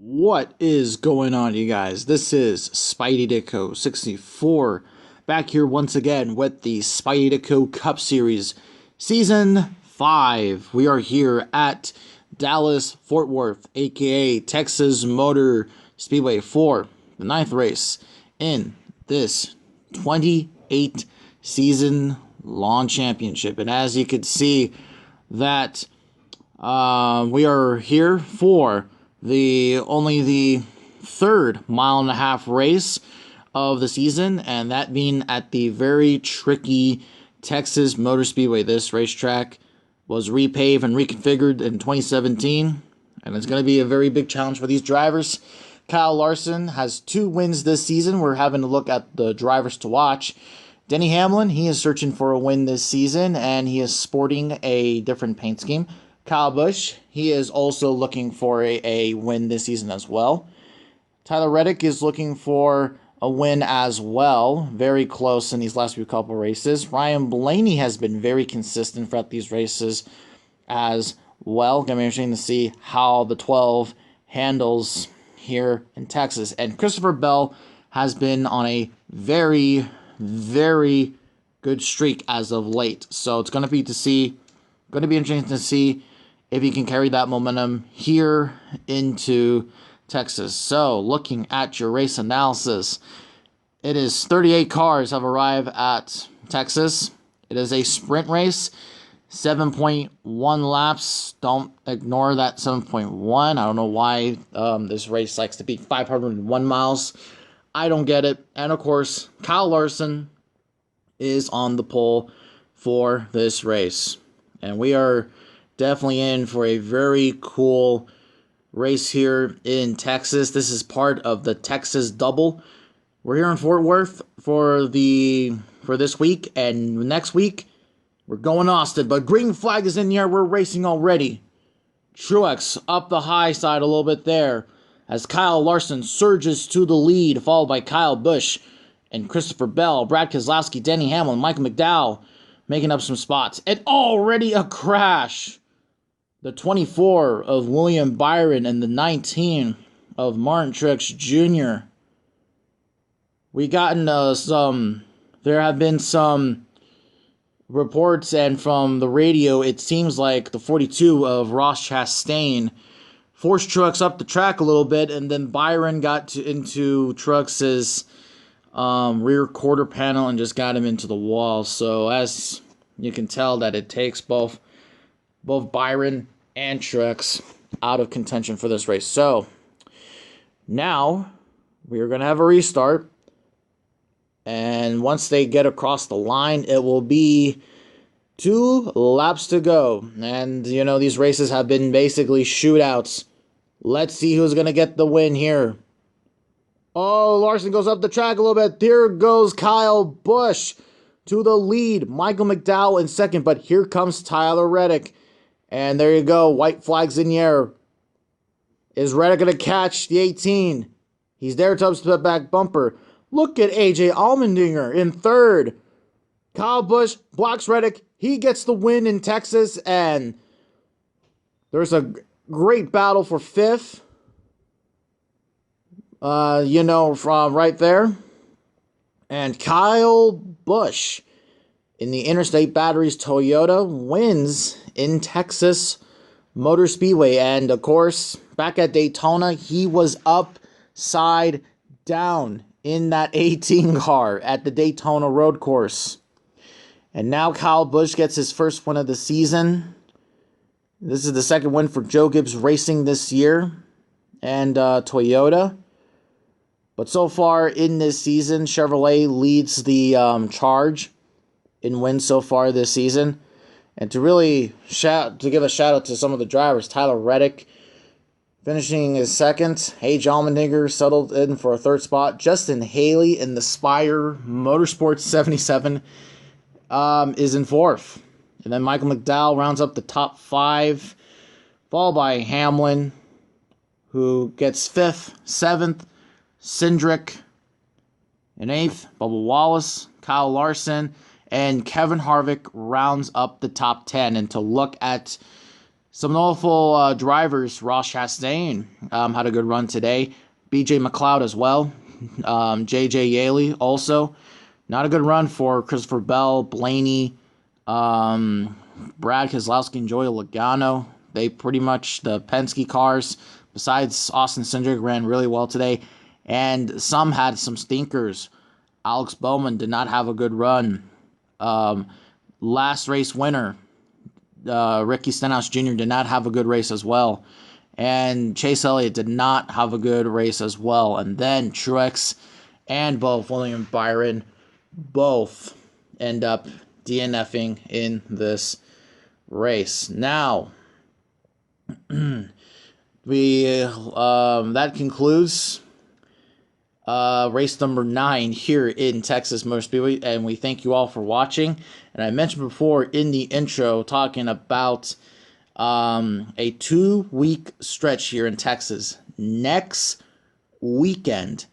What is going on, you guys? This is SpideyDitko 64 back here once again with the Spidey Ditko Cup Series Season 5. We are here at Dallas Fort Worth, aka Texas Motor Speedway, for the 9th race in this 28 season long championship. And as you can see, that we are here for only the third mile-and-a-half race of the season, and that being at the very tricky Texas Motor Speedway. This racetrack was repaved and reconfigured in 2017, and it's going to be a very big challenge for these drivers. Kyle Larson has 2 wins this season. We're having a look at the drivers to watch. Denny Hamlin, he is searching for a win this season, and he is sporting a different paint scheme. Kyle Busch, he is also looking for a win this season as well. Tyler Reddick is looking for a win as well. Very close in these last few couple races. Ryan Blaney has been very consistent throughout these races as well. Going to be interesting to see how the 12 handles here in Texas. And Christopher Bell has been on a very, very good streak as of late. So it's going to be interesting to see if he can carry that momentum here into Texas. So, looking at your race analysis, it is 38 cars have arrived at Texas. It is a sprint race, 7.1 laps. Don't ignore that 7.1. I don't know why this race likes to be 501 miles. I don't get it. And, of course, Kyle Larson is on the pole for this race. And we are definitely in for a very cool race here in Texas. This is part of the Texas Double. We're here in Fort Worth for this week, and next week we're going Austin. But green flag is in the air. We're racing already. Truex up the high side a little bit there as Kyle Larson surges to the lead, followed by Kyle Busch and Christopher Bell, Brad Keselowski, Denny Hamlin, Michael McDowell making up some spots. And already a crash. The 24 of William Byron and the 19 of Martin Truex Jr. There have been some reports, and from the radio, it seems like the 42 of Ross Chastain forced Truex up the track a little bit, and then Byron got into Truex's rear quarter panel and just got him into the wall. So as you can tell, that it takes both Byron and Truex out of contention for this race. So now we are going to have a restart. And once they get across the line, it will be 2 laps to go. And, you know, these races have been basically shootouts. Let's see who's going to get the win here. Oh, Larson goes up the track a little bit. There goes Kyle Busch to the lead. Michael McDowell in second, but here comes Tyler Reddick. And there you go, white flags in the air. Is Reddick going to catch the 18? He's there to upset the back bumper. Look at AJ Allmendinger in third. Kyle Busch blocks Reddick. He gets the win in Texas, and there's a great battle for fifth. From right there. And Kyle Busch in the Interstate Batteries Toyota wins in Texas Motor Speedway. And, of course, back at Daytona, he was upside down in that 18 car at the Daytona road course. And now Kyle Busch gets his first win of the season. This is the second win for Joe Gibbs Racing this year and Toyota. But so far in this season, Chevrolet leads the charge in wins so far this season. And to really give a shout out to some of the drivers, Tyler Reddick finishing his second. AJ Allmendinger settled in for a third spot. Justin Haley in the Spire Motorsports 77 is in fourth. And then Michael McDowell rounds up the top 5, followed by Hamlin, who gets 5th, 7th, Cindric in 8th, Bubba Wallace, Kyle Larson, and Kevin Harvick rounds up the top 10. And to look at Some notable drivers. Ross Chastain had a good run today. B.J. McLeod as well. J.J. Yaley also. Not a good run for Christopher Bell, Blaney, Brad Keselowski, and Joey Logano. They pretty much, the Penske cars, besides Austin Cindric, ran really well today. And some had some stinkers. Alex Bowman did not have a good run. Last race winner, Ricky Stenhouse Jr. did not have a good race as well. And Chase Elliott did not have a good race as well. And then Truex and both William Byron both end up DNFing in this race. Now, that concludes race number 9 here in Texas Motor Speedway, and we thank you all for watching. And I mentioned before in the intro talking about a 2-week stretch here in Texas. Next weekend,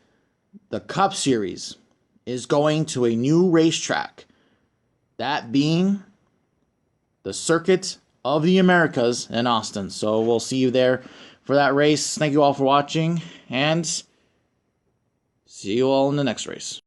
the Cup Series is going to a new racetrack, that being the Circuit of the Americas in Austin. So we'll see you there for that race. Thank you all for watching, and see you all in the next race.